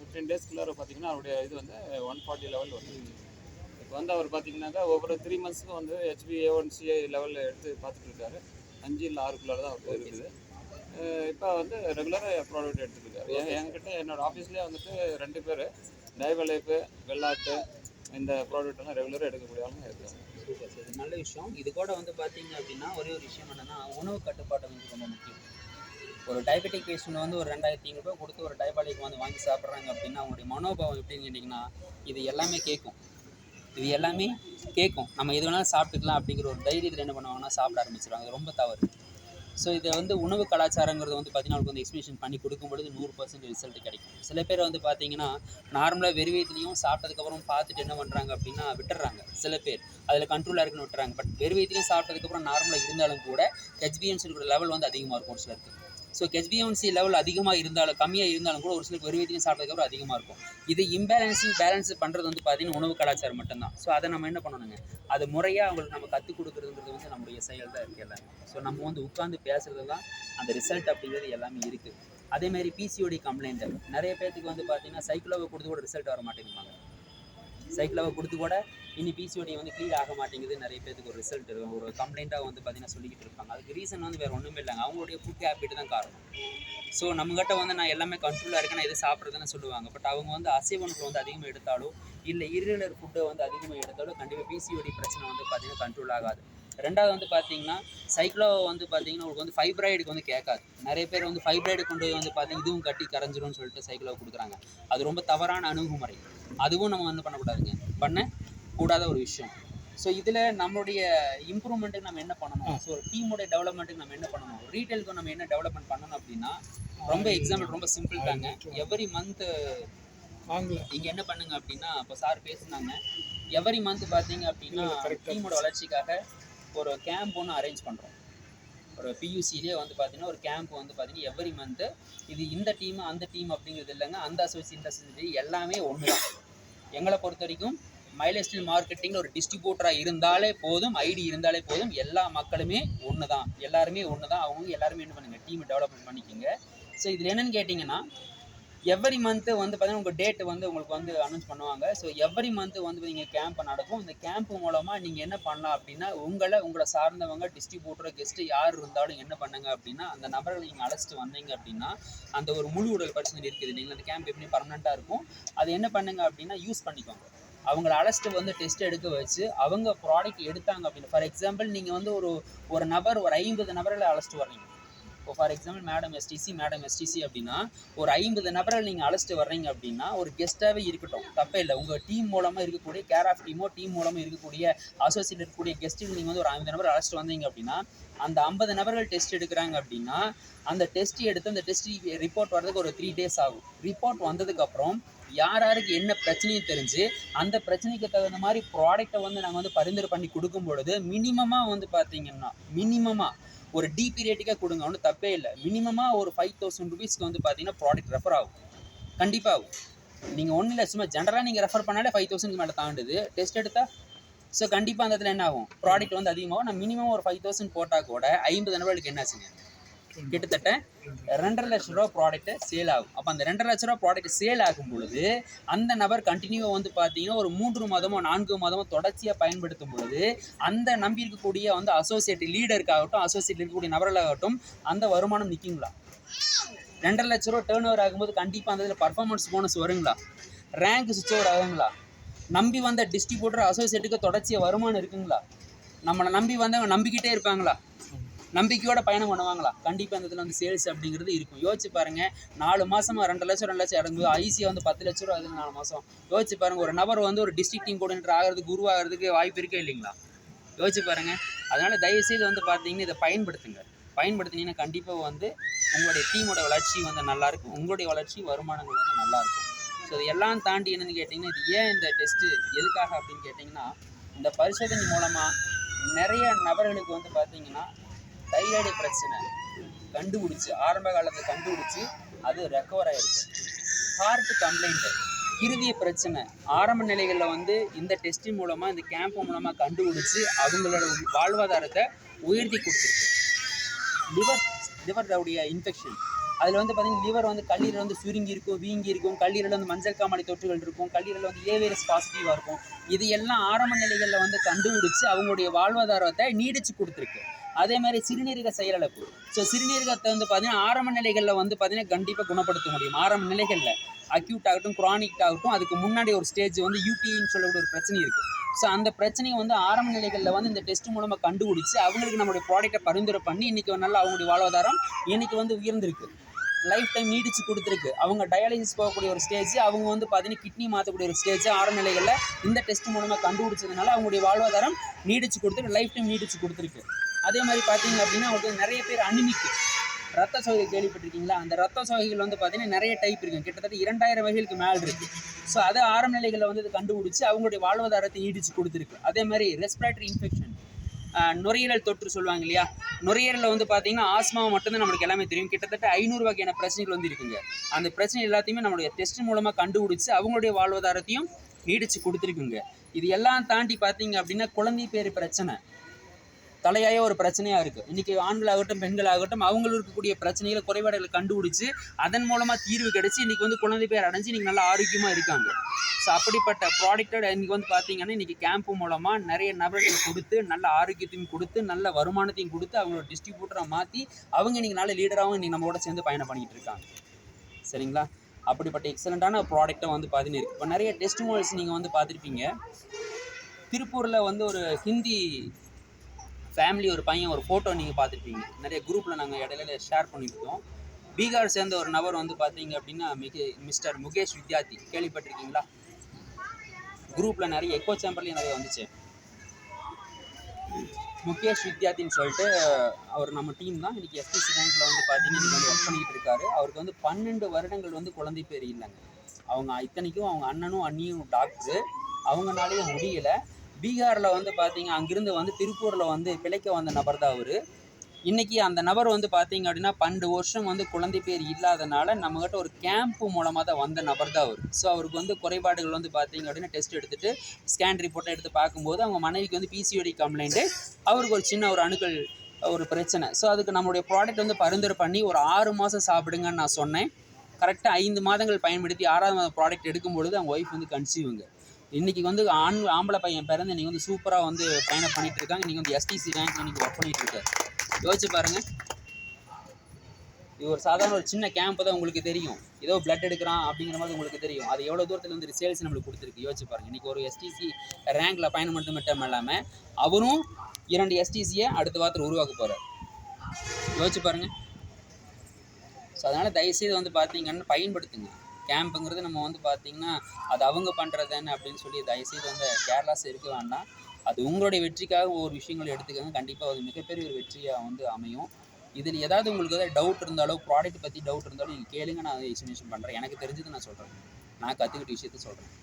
15 டேஸ்க்குள்ளார பார்த்தீங்கன்னா அவருடைய இது வந்து 140 லெவல் வந்துருச்சு. இப்போ வந்து அவர் பார்த்தீங்கன்னாக்கா ஒவ்வொரு 3 மந்த்ஸ்க்கும் வந்து HbA1c லெவலில் எடுத்து பார்த்துட்டு இருக்காரு. 5 இல்லை 6க்குள்ளார தான் அவருக்கு இருக்குது. இப்போ வந்து ரெகுலராக ப்ராடக்ட் எடுத்துருக்காரு. என்கிட்ட என்னோடய ஆஃபீஸ்லேயே வந்துட்டு 2 பேர் டைபாலிக், வெள்ளாட்டு இந்த ப்ராடக்ட் எல்லாம் ரெகுலராக எடுக்கக்கூடிய ஆளுங்க இருக்காங்க. சூப்பர் சார், இது நல்ல விஷயம். இது கூட வந்து பார்த்தீங்க அப்படின்னா ஒரே ஒரு விஷயம் என்னென்னா உணவு கட்டுப்பாடு வந்து ரொம்ப முக்கியம். ஒரு டயபெட்டிக் பேஷண்ட் வந்து ஒரு 2500 ரூபாய் கொடுத்து ஒரு டைபாலிக் வந்து வாங்கி சாப்பிட்றாங்க அப்படின்னா அவங்களுடைய மனோபாவம் எப்படின்னு கேட்டிங்கன்னா இது எல்லாமே கேட்கும். நம்ம எது வேணாலும் சாப்பிட்டுக்கலாம் அப்படிங்கிற ஒரு தைரியத்தில் என்ன பண்ணுவாங்கன்னா சாப்பிட ஆரம்பிச்சிடுவாங்க. அது ரொம்ப தவறு. ஸோ இதை வந்து உணவு கலாச்சாரங்கிறது வந்து பார்த்தீங்கன்னா அவங்களுக்கு வந்து எக்ஸ்பிளேஷன் பண்ணி கொடுக்கும்பொழுது 100% ரிசல்ட் கிடைக்கும். சில பேர் வந்து பார்த்தீங்கன்னா நார்மலாக வெறுவயத்துலேயும் சாப்பிட்டதுக்கப்புறம் பார்த்துட்டு என்ன பண்ணுறாங்க அப்படின்னா விட்டுறாங்க. சில பேர் அதில் கண்ட்ரோலாக இருக்குன்னு விட்டுறாங்க. பட் வெறுவயத்துலேயும் சாப்பிட்டதுக்கப்புறம் நார்மலாக இருந்தாலும் கூட HbA1c லெவல் வந்து அதிகமாக இருக்கும் ஒரு சிலருக்கு. ஸோ HbA1c லெவல் அதிகமாக இருந்தாலும் கம்மியாக இருந்தாலும் கூட ஒரு சிலருக்கு வெறுவயத்துலையும் சாப்பிட்டதுக்கப்புறம் அதிகமாக இருக்கும். இது பேலன்ஸ் பண்ணுறது வந்து பார்த்தீங்கன்னா உணவு கலாச்சாரம் மட்டும்தான். ஸோ அதை நம்ம என்ன பண்ணணுங்க, அது முறையாக அவங்களுக்கு நம்ம கற்றுக் கொடுக்குறதுங்கிறது வந்து நம்முடைய செயல் தான் இருக்குது எல்லாமே. ஸோ நம்ம வந்து உட்காந்து பேசுகிறது தான் அந்த ரிசல்ட் அப்படிங்கிறது எல்லாமே இருக்குது. அதேமாதிரி PCOD கம்ப்ளைண்ட்டு நிறைய பேர்த்துக்கு வந்து பார்த்தீங்கன்னா சைக்கிளோவை கொடுத்து கூட ரிசல்ட் வர மாட்டேங்குவாங்க. சைக்கிளோவை கொடுத்து கூட இனி PCOD வந்து க்ளியர் ஆக மாட்டேங்குது. நிறைய பேருக்கு ஒரு ரிசல்ட் ஒரு கம்ப்ளைண்ட்டாக வந்து பார்த்தீங்கன்னா சொல்லிக்கிட்டு இருப்பாங்க. அதுக்கு ரீசன் வந்து வேறு ஒன்றுமே இல்லைங்க, அவங்களுடைய ஃபுட் ஹேபிட் தான் காரணம். ஸோ நம்மகிட்ட வந்து நான் எல்லாமே கண்ட்ரோலாக இருக்கேன், நான் எது சாப்பிட்றதுன்னு சொல்லுவாங்க. பட் அவங்க வந்து அசைவ உணவு வந்து அதிகமாக எடுத்தாலோ இல்லை இர்ரெகுலர் ஃபுட்டை வந்து அதிகமாக எடுத்தாலோ கண்டிப்பாக PCOD பிரச்சனை வந்து பார்த்தீங்கன்னா கண்ட்ரோல் ஆகாது. ரெண்டாவது வந்து பார்த்தீங்கன்னா சைக்கிளோ வந்து பார்த்தீங்கன்னா உங்களுக்கு வந்து ஃபைப்ராய்டுக்கு வந்து கேட்காது. நிறைய பேர் வந்து ஃபைப்ராய்டு கொண்டு வந்து பார்த்தீங்கன்னா இதுவும் கட்டி கரைஞ்சிரும்னு சொல்லிட்டு சைக்கிளோ கொடுக்குறாங்க. அது ரொம்ப தவறான அணுகுமுறை. அதுவும் நம்ம வந்து பண்ணக்கூடாதுங்க, பண்ணக்கூடாத ஒரு விஷயம். ஸோ இதில் நம்மளுடைய இம்ப்ரூவ்மெண்ட்டுக்கு நம்ம என்ன பண்ணணும், ஸோ டீமோட டெவலப்மெண்ட்டுக்கு நம்ம என்ன பண்ணணும், ரீட்டைலுக்கு நம்ம என்ன டெவலப்மெண்ட் பண்ணணும் அப்படின்னா ரொம்ப எக்ஸாம்பிள் ரொம்ப சிம்பிள் தாங்க. எவ்ரி மந்த் இங்கே என்ன பண்ணுங்க அப்படின்னா இப்போ சார் பேசுனாங்க, எவ்ரி மந்த் பார்த்தீங்க அப்படின்னா டீமோட வளர்ச்சிக்காக ஒரு கேம்ப் ஒன்று அரேஞ்ச் பண்ணுறோம். ஒரு PUCலேயே வந்து பார்த்தீங்கன்னா ஒரு கேம்ப் வந்து பார்த்தீங்கன்னா எவ்ரி மந்த்து இது இந்த டீம் அந்த டீம் அப்படிங்கிறது இல்லைங்க, அந்த அசோசியேஷன் எல்லாமே ஒன்று தான். எங்களை பொறுத்த வரைக்கும் மைலேஜ் ஸ்டீல் மார்க்கெட்டிங்கில் ஒரு டிஸ்ட்ரிபியூட்டராக இருந்தாலே போதும், ஐடி இருந்தாலே போதும், எல்லா மக்களுமே ஒன்று தான், எல்லாருமே ஒன்று தான். அவங்க எல்லாருமே என்ன பண்ணுங்கள், டீமை டெவலப்மெண்ட் பண்ணிக்கோங்க. ஸோ இதில் என்னென்னு கேட்டிங்கன்னா எவ்ரி மந்த்து வந்து பார்த்தீங்கன்னா உங்கள் டேட்டு வந்து உங்களுக்கு வந்து அனௌன்ஸ் பண்ணுவாங்க. ஸோ எவ்ரி மந்த்து வந்து நீங்கள் கேம்ப் நடக்கும். இந்த கேம்ப் மூலமாக நீங்கள் என்ன பண்ணலாம் அப்படின்னா உங்களை சார்ந்தவங்க டிஸ்ட்ரிபியூட்டர் கெஸ்ட்டு யார் இருந்தாலும் என்ன பண்ணுங்க அப்படின்னா அந்த நபர்களை நீங்கள் அழைச்சிட்டு வந்தீங்க அப்படின்னா அந்த ஒரு முழு உடல் பரிசோதனை இருக்குது இல்லைங்களா, அந்த கேம்ப் எப்படி பர்மனெண்ட்டாக இருக்கும், அது என்ன பண்ணுங்க அப்படின்னா யூஸ் பண்ணிக்கோங்க. அவங்கள அழைச்சிட்டு வந்து டெஸ்ட் எடுக்க வச்சு அவங்க ப்ராடக்ட் எடுத்தாங்க அப்படின்னா ஃபார் எக்ஸாம்பிள் நீங்கள் வந்து ஒரு நபர் ஒரு 50 நபர்களை அழைச்சிட்டு வர்றீங்க. இப்போ ஃபார் எக்ஸாம்பிள் மேடம் எஸ்டிசி அப்படின்னா ஒரு 50 நபர்கள் நீங்கள் அழைச்சிட்டு வர்றீங்க அப்படின்னா ஒரு கெஸ்ட்டாகவே இருக்கட்டும், தப்பே இல்லை. உங்கள் டீம் மூலமாக இருக்கக்கூடிய கேர் ஆஃப் டீம் மூலமாக இருக்கக்கூடிய அசோசியேட் இருக்கக்கூடிய கெஸ்ட்டுக்கு நீங்கள் வந்து ஒரு 50 நபர் அழைச்சிட்டு வந்தீங்க அப்படின்னா அந்த 50 நபர்கள் டெஸ்ட் எடுக்கிறாங்க அப்படின்னா அந்த டெஸ்ட் எடுத்து அந்த டெஸ்ட் ரிப்போர்ட் வர்றதுக்கு ஒரு 3 days ஆகும். ரிப்போர்ட் வந்ததுக்கப்புறம் யாருக்கு என்ன பிரச்சனையும் தெரிஞ்சு அந்த பிரச்சனைக்கு தகுந்த மாதிரி ப்ராடக்டை வந்து நாங்கள் வந்து பரிந்துரை பண்ணி கொடுக்கும் பொழுது மினிமமாக வந்து பார்த்தீங்கன்னா ஒரு டிபி ரேட்டுக்காக கொடுங்க, ஒன்றும் தப்பே இல்லை. மினிமமாக ஒரு 5000 rupeesக்கு வந்து பார்த்தீங்கன்னா ப்ராடக்ட் ரெஃபர் ஆகும், கண்டிப்பாக ஆகும். நீங்கள் ஒன்றும் இல்லை, சும்மா ஜென்ரலாக நீங்கள் ரெஃபர் பண்ணாலே 5000க்கு மேலே தாண்டுது டெஸ்ட் எடுத்தால். ஸோ கண்டிப்பாக அந்த இடத்துல என்ன ஆகும், ப்ராடக்ட் வந்து அதிகமாகும். நான் மினிமம் ஒரு 5000 போட்டால் கூட 50 நபர்களுக்கு என்ன ஆச்சுங்க, கிட்டத்தட்ட 2.5 லட்ச ரூபா ப்ராடக்ட்டு சேல் ஆகும். அப்போ அந்த 2.5 லட்ச ரூபா ப்ராடக்ட் சேல் ஆகும் பொழுது அந்த நபர் கண்டினியூவாக வந்து பார்த்தீங்கன்னா ஒரு 3 மாதமோ 4 மாதமோ தொடர்ச்சியாக பயன்படுத்தும் பொழுது அந்த நம்பி இருக்கக்கூடிய வந்து அசோசியேட் லீடருக்காகட்டும் அசோசியேட் இருக்கக்கூடிய நபர்களாகட்டும் அந்த வருமானம் நிற்குங்களா? 2.5 லட்ச ரூபா டேர்ன் ஓவர் ஆகும்போது கண்டிப்பாக அந்த இதில் பர்ஃபார்மன்ஸ் போனஸ் வருங்களா? ரேங்க் சுவிட்ச் ஓவர் ஆகுங்களா? நம்பி வந்த டிஸ்ட்ரிபியூட்டர் அசோசியேட்டுக்கு தொடர்ச்சியாக வருமானம் இருக்குங்களா? நம்மளை நம்பி வந்தவங்க நம்பிக்கிட்டே இருப்பாங்களா? நம்பிக்கையோட பயணம் பண்ணுவாங்களா? கண்டிப்பாக அந்த இதில் வந்து சேல்ஸ் அப்படிங்கிறது இருக்கும். யோசிச்சு பாருங்கள், 4 மாதமாக 2 லட்சம் இறங்கும்போது ஐசியாக வந்து 10 லட்ச ரூபா ஆகுது 4 மாதம். யோசிச்சு பாருங்கள், ஒரு நபர் வந்து ஒரு டிஸ்ட்ரிக்ட் டீம் கோஆர்டினேட்டர் ஆகிறதுக்கு உருவாகிறதுக்கு வாய்ப்பு இருக்கே இல்லைங்களா? யோசிச்சு பாருங்கள். அதனால் தயவுசெய்து வந்து பார்த்தீங்கன்னா இதை பயன்படுத்தினீங்கன்னா கண்டிப்பாக வந்து உங்களுடைய டீமோட வளர்ச்சி வந்து நல்லாயிருக்கும், உங்களுடைய வளர்ச்சி வருமானங்கள் வந்து நல்லாயிருக்கும். ஸோ இது எல்லாம் தாண்டி என்னென்னு கேட்டிங்கன்னா, இது ஏன் இந்த டெஸ்ட்டு எதுக்காக அப்படின்னு கேட்டிங்கன்னா, இந்த பரிசோதனை மூலமாக நிறைய நபர்களுக்கு வந்து பார்த்திங்கன்னா தைராய்டு பிரச்சனை கண்டுபிடிச்சி ஆரம்ப காலத்தில் கண்டுபிடிச்சி அது ரெக்கவர் ஆகிருக்கு. ஹார்ட் கம்ப்ளைண்ட்டு, இருதய பிரச்சனை ஆரம்ப நிலைகளில் வந்து இந்த டெஸ்டின் மூலமாக இந்த கேம்ப் மூலமாக கண்டுபிடிச்சி அவங்களோட வாழ்வாதாரத்தை உயர்த்தி கொடுத்துருக்கு. லிவருடைய இன்ஃபெக்ஷன், அதில் வந்து பார்த்திங்கன்னா லிவர் வந்து கல்லீரல் வந்து சுருங்கி இருக்கும், வீங்கி இருக்கும், கல்லீரல் வந்து மஞ்சள் காமாலை தொற்றுகள் இருக்கும், கல்லீரல் வந்து ஏ வைரஸ் பாசிட்டிவாக இருக்கும். இது எல்லாம் ஆரம்ப நிலைகளில் வந்து கண்டுபிடிச்சி அவங்களுடைய வாழ்வாதாரத்தை நீடிச்சு கொடுத்துருக்கு. அதே மாதிரி சிறுநீரக செயலிழப்பு. ஸோ சிறுநீரகத்தை வந்து பார்த்திங்கன்னா ஆரம்ப நிலைகளில் வந்து பார்த்திங்கன்னா கண்டிப்பாக குணப்படுத்த முடியும். ஆரம்ப நிலைகளில் அக்யூட் ஆகட்டும், குரானிக் ஆகட்டும், அதுக்கு முன்னாடி ஒரு ஸ்டேஜ் வந்து யூடின்னு சொல்லக்கூடிய ஒரு பிரச்சனை இருக்குது. ஸோ அந்த பிரச்சனையை வந்து ஆரம்ப நிலைகளில் வந்து இந்த டெஸ்ட் மூலமாக கண்டுபிடிச்சி அவங்களுக்கு நம்மளுடைய ப்ராடக்ட்டை பரிந்துரை பண்ணி இன்றைக்கி நல்லா அவங்களுடைய வாழ்வாதாரம் இன்றைக்கி வந்து உயர்ந்திருக்கு, லைஃப் டைம் நீடிச்சு கொடுத்துருக்கு. அவங்க டயாலிசிஸ் போகக்கூடிய ஒரு ஸ்டேஜ், அவங்க வந்து பார்த்தீங்கன்னா கிட்னி மாற்றக்கூடிய ஒரு ஸ்டேஜ் ஆரம்ப நிலைகளில் இந்த டெஸ்ட் மூலமாக கண்டுபிடிச்சதுனால அவங்களுடைய வாழ்வாதாரம் நீடிச்சு கொடுத்துருக்கு, லைஃப் டைம் நீடிச்சு கொடுத்துருக்கு. அதே மாதிரி பார்த்தீங்க அப்படின்னா அவங்களுக்கு நிறைய பேர் அனிமிக்கு ரத்த சோகை கேள்விப்பட்டிருக்கீங்களா? அந்த ரத்த சோகைகள் வந்து பார்த்தீங்கன்னா நிறைய டைப் இருக்குது, கிட்டத்தட்ட 2000 வகைகளுக்கு மேல் இருக்குது. ஸோ அதை ஆரம்ப நிலைகளில் வந்து கண்டுபிடிச்சி அவங்களுடைய வாழ்வாதாரத்தை நீடிச்சு கொடுத்துருக்கு. அதே மாதிரி ரெஸ்பிரேட்டரி இன்ஃபெக்ஷன், நுரையீரல் தொற்று சொல்லுவாங்க இல்லையா? நுரையீரலில் வந்து பார்த்தீங்கன்னா ஆஸ்மாவை மட்டும்தான் நம்மளுக்கு எல்லாமே தெரியும். கிட்டத்தட்ட 500 வகையான பிரச்சனைகள் வந்து இருக்குங்க. அந்த பிரச்சனை எல்லாத்தையுமே நம்மளுடைய டெஸ்ட் மூலமாக கண்டுபிடிச்சி அவங்களுடைய வாழ்வாதாரத்தையும் நீடிச்சு கொடுத்துருக்குங்க. இது எல்லாம் தாண்டி பார்த்தீங்க அப்படின்னா குழந்தை பேர் பிரச்சனை தலையாய ஒரு பிரச்சனையாக இருக்குது. இன்றைக்கி ஆண்களாகட்டும் பெண்களாகட்டும் அவங்களுக்கு இருக்கக்கூடிய பிரச்சனைகளை குறைபாடுகளை கண்டுபிடிச்சி அதன் மூலமாக தீர்வு கிடைச்சி இன்றைக்கி வந்து குழந்தை பேர் அடைஞ்சு இன்றைக்கி நல்லா ஆரோக்கியமாக இருக்காங்க. ஸோ அப்படிப்பட்ட ப்ராடக்டோட இன்றைக்கி வந்து பார்த்திங்கன்னா இன்றைக்கி கேம்ப்பு மூலமாக நிறைய நபர்கள் கொடுத்து நல்ல ஆரோக்கியத்தையும் கொடுத்து நல்ல வருமானத்தையும் கொடுத்து அவங்களோட டிஸ்ட்ரிபியூட்டராக மாற்றி அவங்க இன்றைக்கி நல்ல லீடராகவும் இன்றைக்கி நம்மளோட சேர்ந்து பயணம் பண்ணிகிட்டு இருக்காங்க. சரிங்களா? அப்படிப்பட்ட எக்ஸலண்ட்டான ப்ராடக்ட்டை வந்து பார்த்தீங்கன்னா இருக்குது. இப்போ நிறைய டெஸ்டிமோனியல்ஸ் நீங்கள் வந்து பார்த்துருப்பீங்க. திருப்பூரில் வந்து ஒரு ஹிந்தி ஃபேமிலி ஒரு பையன் ஒரு ஃபோட்டோ நீங்கள் பார்த்துருப்பீங்க, நிறைய குரூப்பில் நாங்கள் இடையில ஷேர் பண்ணியிருக்கோம். பீகார் சேர்ந்த ஒரு நபர் வந்து பார்த்தீங்க அப்படின்னா மிஸ்டர் முகேஷ் வித்யார்த்தி, கேள்விப்பட்டிருக்கீங்களா? குரூப்பில் நிறைய எக்கோ சேம்பர்லேயும் நிறைய வந்துச்சு. முகேஷ் வித்யார்த்தின்னு சொல்லிட்டு அவர் நம்ம டீம் தான். இன்றைக்கி எஸ்பிசி பேங்க்கில் வந்து பார்த்தீங்கன்னா இன்றைக்கி வந்து ஒர்க் பண்ணிக்கிட்டு இருக்காரு. அவருக்கு வந்து 12 வருடங்கள் வந்து குழந்தை பேர் இல்லைங்க. அவங்க இத்தனைக்கும் அவங்க அண்ணனும் அண்ணியும் டாக்டரு, அவங்களாலேயும் முடியலை. பீகாரில் வந்து பார்த்தீங்க அங்கேருந்து வந்து திருப்பூரில் வந்து பிழைக்க வந்த நபர் தான் அவர். இன்றைக்கி அந்த நபர் வந்து பார்த்தீங்க அப்படின்னா 12 வருஷம் வந்து குழந்தை பேர் இல்லாதனால நம்மகிட்ட ஒரு கேம்ப்பு மூலமாக தான் வந்த நபர் தான் அவர். ஸோ அவருக்கு வந்து குறைபாடுகள் வந்து பார்த்தீங்க அப்படின்னா டெஸ்ட் எடுத்துகிட்டு ஸ்கேன் ரிப்போர்ட்டை எடுத்து பார்க்கும்போது அவங்க மனைவிக்கு வந்து பிசிஓடி கம்ப்ளைண்ட்டு, அவருக்கு ஒரு சின்ன ஒரு அணுக்கள் ஒரு பிரச்சனை. ஸோ அதுக்கு நம்மளுடைய ப்ராடக்ட் வந்து பரிந்துரை பண்ணி ஒரு 6 மாதம் சாப்பிடுங்கன்னு நான் சொன்னேன். கரெக்டாக 5 மாதங்கள் பயன்படுத்தி 6ஆவது மாதம் ப்ராடக்ட் எடுக்கும்பொழுது அவங்க ஒய்ஃப் வந்து கன்சீவுங்க. இன்றைக்கி வந்து ஆம்பளை பையன் பிறந்து இன்றைக்கி வந்து சூப்பராக வந்து பயணம் பண்ணிகிட்டு இருக்காங்க. இன்றைக்கி வந்து எஸ்டிசி பேங்க் இன்றைக்கி ஒர்க் பண்ணிகிட்டு இருக்காரு. யோசிச்சு பாருங்கள். இது ஒரு சாதாரண ஒரு சின்ன கேம்ப் தான், உங்களுக்கு தெரியும். ஏதோ பிளட் எடுக்கிறான் அப்படிங்கிற மாதிரி உங்களுக்கு தெரியும். அது எவ்வளோ தூரத்தில் வந்து சேல்ஸ் நம்மளுக்கு கொடுத்துருக்கு யோசிச்சு பாருங்கள். இன்றைக்கி ஒரு எஸ்டிசி ரேங்கில் பயணம் மட்டும் இல்லாமல் அவரும் 2 எஸ்டிசியை அடுத்த வாரத்தில் உருவாக்க போகிறார். யோசிச்சு பாருங்கள். ஸோ அதனால் தயவுசெய்து வந்து பார்த்தீங்கன்னா பயன்படுத்துங்க. கேம்புங்கிறது நம்ம வந்து பார்த்திங்கன்னா அது அவங்க பண்ணுறதுன்னு அப்படின்னு சொல்லி தயவுசெய்து வந்து கேர்லாஸ் இருக்க வேண்டாம். அது உங்களுடைய வெற்றிக்காக ஒவ்வொரு விஷயங்களை எடுத்துக்கோங்க. கண்டிப்பாக அது மிகப்பெரிய ஒரு வெற்றியாக வந்து அமையும். இதில் ஏதாவது உங்களுக்கு ஏதாவது டவுட் இருந்தாலோ ப்ராடக்ட் பற்றி டவுட் இருந்தாலும் நீங்கள் கேளுங்க, நான் அதை எக்ஸ்ப்ளனேஷன் பண்ணுறேன். எனக்கு தெரிஞ்சது நான் சொல்கிறேன், நான் கற்றுக்கிட்ட விஷயத்த சொல்கிறேன்.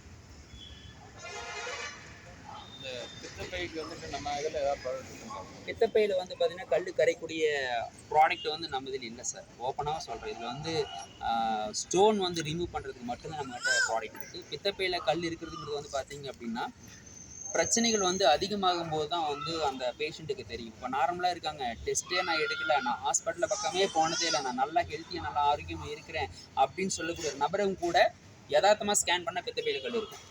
பித்தப்பைக்கு வந்துட்டு நம்ம இதில் ஏதாவது ப்ராடக்ட் பித்தப்பையில் வந்து பார்த்திங்கன்னா கல் கரைக்கூடிய ப்ராடக்ட் வந்து நம்ம இதில் இல்லை சார், ஓப்பனாக சொல்கிறேன். இதில் வந்து ஸ்டோன் வந்து ரிமூவ் பண்ணுறதுக்கு மட்டும்தான் நம்மகிட்ட ப்ராடக்ட் இருக்குது. பித்தப்பையில் கல் இருக்கிறதுங்கிறது வந்து பார்த்திங்க அப்படின்னா பிரச்சனைகள் வந்து அதிகமாகும் போது தான் வந்து அந்த பேஷண்ட்டுக்கு தெரியும். இப்போ நார்மலாக இருக்காங்க, டெஸ்ட்டே நான் எடுக்கலை, நான் ஹாஸ்பிட்டலில் பக்கமே போனதே இல்லை, நான் நல்லா ஹெல்த்தியாக நல்லா ஆரோக்கியமாக இருக்கிறேன் அப்படின்னு சொல்லக்கூடிய ஒரு நபரும் கூட யதார்த்தமாக ஸ்கேன் பண்ணால் பித்தப்பையில் கல் இருக்கும்.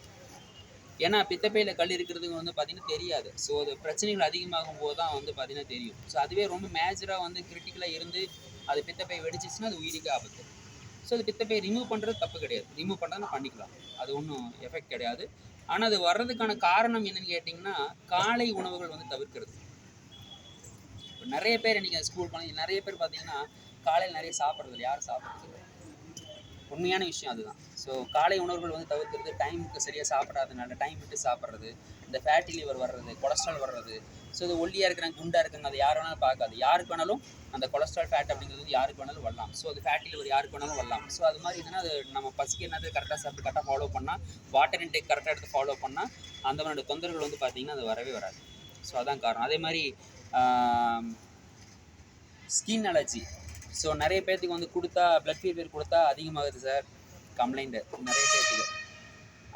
ஏன்னா பித்தப்பையில் கல் இருக்கிறதுக்கு வந்து பார்த்திங்கன்னா தெரியாது. ஸோ அது பிரச்சனைகள் அதிகமாகும் போது தான் வந்து பார்த்திங்கன்னா தெரியும். ஸோ அதுவே ரொம்ப மேஜராக வந்து கிரிட்டிக்கலாக இருந்து அது பித்தப்பை வெடிச்சிச்சுன்னா அது உயிருக்கு ஆபத்து. ஸோ அது பித்தப்பை ரிமூவ் பண்ணுறது தப்பு கிடையாது, ரிமூவ் பண்ணுறதுனா பண்ணிக்கலாம், அது ஒன்றும் எஃபெக்ட் கிடையாது. ஆனால் அது வர்றதுக்கான காரணம் என்னென்னு கேட்டிங்கன்னா காலை உணவுகள் வந்து தவிர்க்கிறது. இப்போ நிறைய பேர் இன்றைக்கி ஸ்கூல் போனால் நிறைய பேர் பார்த்திங்கன்னா காலையில் நிறைய சாப்பிட்றது இல்லை. யாரும் சாப்பிட்றது இல்லை. உண்மையான விஷயம் அதுதான். ஸோ காலை உணவுகள் வந்து தவிர்க்கிறது, டைமுக்கு சரியாக சாப்பிடாதனால டைம் விட்டு சாப்பிட்றது, இந்த ஃபேட்டி லிவர் வர்றது, கொலஸ்ட்ரால் வர்றது. ஸோ இது ஒல்லியாக இருக்கிறாங்க, குண்டாக இருக்காங்க, அது யார் வேணாலும் பார்க்காது. யாருக்கு வேணாலும் அந்த கொலஸ்ட்ரால் ஃபேட் அப்படிங்கிறது வந்து யாருக்கு வேணாலும் வரலாம். ஸோ அது ஃபேட்டி லிவர் யாருக்கு வேணாலும் வரலாம். ஸோ அது மாதிரி இதுனா அது நம்ம பசிக்கு என்னது கரெக்டாக சாப்பிட்டு கரெக்டாக ஃபாலோ பண்ணால், வாட்டர் இன்டேக் கரெக்டாக எடுத்து ஃபாலோ பண்ணால் அந்த மாதிரி தொந்தரவுகள் வந்து பார்த்திங்கன்னா அது வரவே வராது. ஸோ அதான் காரணம். அதே மாதிரி ஸ்கின் அலர்ஜி. ஸோ நிறைய பேர்த்துக்கு வந்து கொடுத்தா ப்ளட் ஃபீவர் கொடுத்தா அதிகமாகுது சார், கம்ப்ளைண்ட்டு நிறைய பேர்த்துக்கு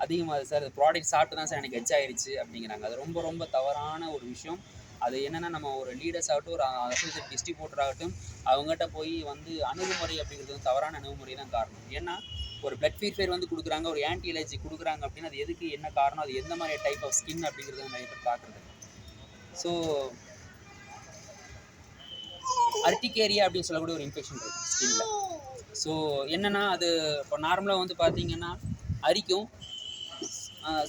அதிகமாகுது சார். அது ப்ராடக்ட் சாப்பிட்டு தான் சார் எனக்கு ஹெச் ஆயிடுச்சு அப்படிங்கிறாங்க. அது ரொம்ப ரொம்ப தவறான ஒரு விஷயம். அது என்னென்னா நம்ம ஒரு லீடர்ஸ் ஆகட்டும், ஒரு அசோசியேட் டிஸ்ட்ரிபியூட்டர் ஆகட்டும், அவங்ககிட்ட போய் வந்து அணுகுமுறை அப்படிங்கிறது வந்து தவறான அணுகுமுறை தான் காரணம். ஏன்னா ஒரு ப்ளட் ஃபீவர் வந்து கொடுக்குறாங்க, ஒரு ஆன்டி அலர்ஜி கொடுக்குறாங்க அப்படின்னா அது எதுக்கு, என்ன காரணம், அது எந்த மாதிரி டைப் ஆஃப் ஸ்கின் அப்படிங்கிறது நிறைய பேர் பார்க்குறது. ஸோ அர்டிகேரியா அப்படின்னு சொல்லக்கூடிய ஒரு இன்ஃபெக்ஷன் இருக்குது ஸ்கின்ல. ஸோ என்னென்னா அது இப்போ நார்மலாக வந்து பார்த்தீங்கன்னா அரிக்கும்,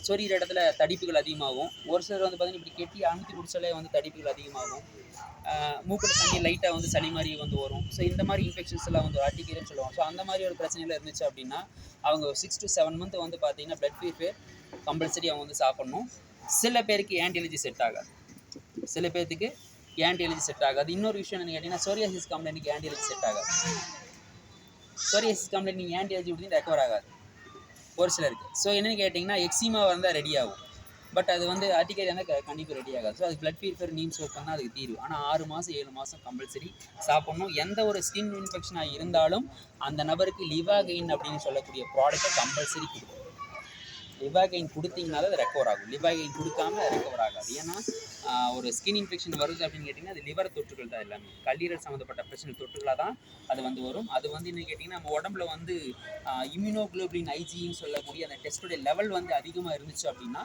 சொரிகிற இடத்துல தடிப்புகள் அதிகமாகும். ஒரு சிலர் வந்து பார்த்தீங்கன்னா இப்படி கெட்டி அமுத்தி குடிச்சாலே வந்து தடிப்புகள் அதிகமாகும். மூக்கில் தண்ணி லைட்டாக வந்து சளி மாதிரி வந்து வரும். ஸோ இந்த மாதிரி இன்ஃபெக்ஷன்ஸ் எல்லாம் வந்து அர்டிகேரியான்னு சொல்லுவாங்க. ஸோ அந்த மாதிரி ஒரு பிரச்சனைகள் இருந்துச்சு அப்படின்னா அவங்க 6 to 7 month வந்து பார்த்தீங்கன்னா ப்ளட் ஃபீவர் கம்பல்சரி அவங்க வந்து சாப்பிட்ணும். சில பேருக்கு ஆன்டி அலர்ஜி செட் ஆகாது, சில பேர்த்துக்கு ஆன்டி அலர்ஜி செட் ஆகாது. இன்னொரு விஷயம் என்னன்னு கேட்டிங்கன்னா சோரியாசிஸ் கம்ப்ளைண்ட்டுக்கு ஆன்டி அலர்ஜி செட் ஆகாது. சோரியாசிஸ் கம்ப்ளைண்ட் நீங்கள் ஆன்டி அலர்ஜி கொடுத்தீங்கன்னா ரெக்கவர் ஆகாது ஒரு சிலருக்கு. ஸோ என்னென்னு கேட்டிங்கன்னா எக்ஸிமா வந்தால் ரெடி ஆகும், பட் அது வந்து அர்டிகேரியா இருந்தால் கண்டிப்பாக ரெடி ஆகாது. ஸோ அது ப்ளட் ஃபீவர் நீம் சோப் தான் அதுக்கு தீர்வு. ஆனால் 6 மாதம் 7 மாதம் கம்பல்சரி சாப்பிட்ணும். எந்த ஒரு ஸ்கின் இன்ஃபெக்ஷனாக இருந்தாலும் அந்த நபருக்கு லிவாகைன் அப்படின்னு சொல்லக்கூடிய ப்ராடக்ட்டை கம்பல்சரி கொடுக்கணும். லிவாகைன் கொடுத்தீங்கன்னா அது ரெக்கவர் ஆகும், லிவாகைன் கொடுக்காம ரெக்கவர் ஆகாது. ஏன்னா ஒரு ஸ்கின் இன்ஃபெக்ஷன் வருது அப்படின்னு கேட்டிங்கன்னா அது லிவர் தொற்றுகள் தான், எல்லாமே கல்லீரல் சம்மந்தப்பட்ட பிரச்சனை தொற்றுகளாக தான் அது வந்து வரும். அது வந்து என்ன கேட்டிங்கன்னா நம்ம உடம்புல வந்து இம்யூனோகுளோபின் ஐஜின்னு சொல்லக்கூடிய அந்த டெஸ்டோடைய லெவல் வந்து அதிகமாக இருந்துச்சு அப்படின்னா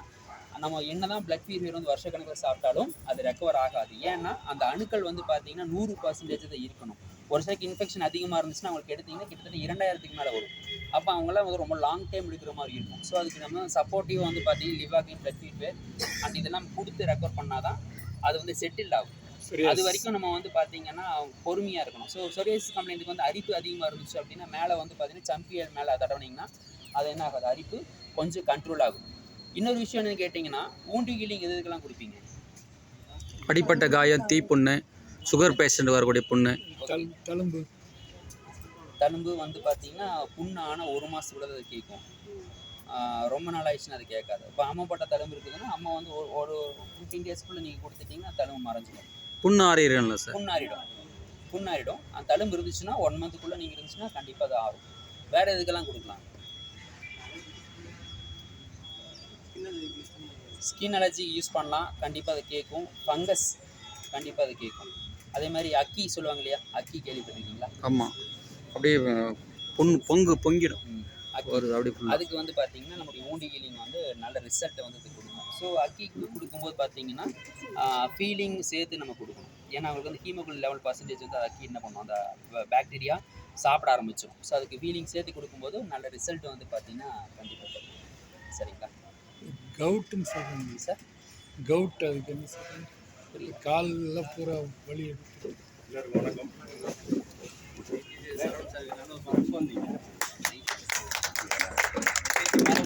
நம்ம என்ன தான் ப்ளட் ஃபீவர் வந்து வருஷக்கணக்கில் சாப்பிட்டாலும் அது ரெக்கவர் ஆகாது. ஏன்னா அந்த அணுக்கள் வந்து பார்த்தீங்கன்னா 100% தான் இருக்கணும். ஒரு சிலருக்கு இன்ஃபெக்ஷன் அதிகமாக இருந்துச்சுன்னா அவங்களுக்கு எடுத்திங்கன்னா கிட்டத்தட்ட 2000க்கு மேலே வரும். அப்போ அவங்களாம் வந்து ரொம்ப லாங் டைம் எடுக்கிற மாதிரி இருக்கும். ஸோ அதுக்கு நம்ம சப்போர்ட்டிவாக வந்து பார்த்தீங்கன்னா லிவாகைன், ப்ளட் ஃபீவர் அண்ட் இதெல்லாம் கொடுத்து ரெக்கவர் பண்ணால் தான் அது வந்து செட்டில் ஆகும். அது வரைக்கும் நம்ம வந்து பார்த்தீங்கன்னா பொறுமையாக இருக்கணும். ஸோ சொரியாசிஸ் கம்ப்ளைண்ட்டுக்கு வந்து அரிப்பு அதிகமாக இருந்துச்சு அப்படின்னா மேலே வந்து பார்த்தீங்கன்னா சம்பியல் மேலே தடவினீங்கன்னா அது என்ன ஆகாது, அரிப்பு கொஞ்சம் கண்ட்ரோல் ஆகும். இன்னொரு விஷயம் என்னன்னு கேட்டிங்கன்னா ஊண்டி ஹீலிங் எதுக்கெல்லாம் கொடுப்பீங்க? அடிப்பட்ட காயம், தீ புண்ணு, சுகர் பேஷண்ட் வரக்கூடிய புண்ணு, தழும்பு வந்து பார்த்தீங்கன்னா புண்ணு ஆனால் 1 மாதத்துக்குள்ள அது கேட்கும், ரொம்ப நாள் ஆயிடுச்சுன்னா அது கேட்காது. இப்போ அம்மாப்பட்ட தழும்பு இருக்குதுன்னா அம்மா வந்து ஒரு 15 daysக்குள்ளே நீங்கள் கொடுத்துட்டிங்கன்னா தழும்பு மறைஞ்சிடும். புண்ணு ஆறிடும்ல சார்? புண்ணாரிடும். அந்த தழும்பு இருந்துச்சுன்னா 1 monthக்குள்ளே நீங்கள் இருந்துச்சுன்னா கண்டிப்பாக அது ஆகும். வேறு எதுக்கெல்லாம் கொடுக்கலாம்? ஸ்கின் அலர்ஜி யூஸ் பண்ணலாம், கண்டிப்பாக அது கேட்கும். ஃபங்கஸ் கண்டிப்பாக அது கேட்கும். அதே மாதிரி அக்கி சொல்லுவாங்க இல்லையா, அக்கி கேள்விப்பட்டிருக்கீங்களா? ஆமாம், அப்படியே பொங்கிடும் ஒரு அப்படி. அதுக்கு வந்து பார்த்தீங்கன்னா நம்முடைய ஊண்டி ஹீலிங் வந்து நல்ல ரிசல்ட்டை வந்து இது கொடுக்கும். ஸோ அக்கிக்கு கொடுக்கும்போது பார்த்தீங்கன்னா ஃபீலிங் சேர்த்து நம்ம கொடுக்கணும். ஏன்னா அவங்களுக்கு வந்து ஹீமோகுளோபின் லெவல் பர்சன்டேஜ் வந்து அக்கி என்ன பண்ணும், அந்த பாக்டீரியா சாப்பிட ஆரம்பிச்சிடும். ஸோ அதுக்கு ஃபீலிங் சேர்த்து கொடுக்கும்போது நல்ல ரிசல்ட் வந்து பார்த்தீங்கன்னா கண்டிப்பாக தரும். சரிங்களா? கவுட்டுன்னு சொல்கிறாங்க சார், கவுட் அதுக்கு என்ன சொல்கிறாங்க? காலில் பூரா வலி எடுத்து. வணக்கம்.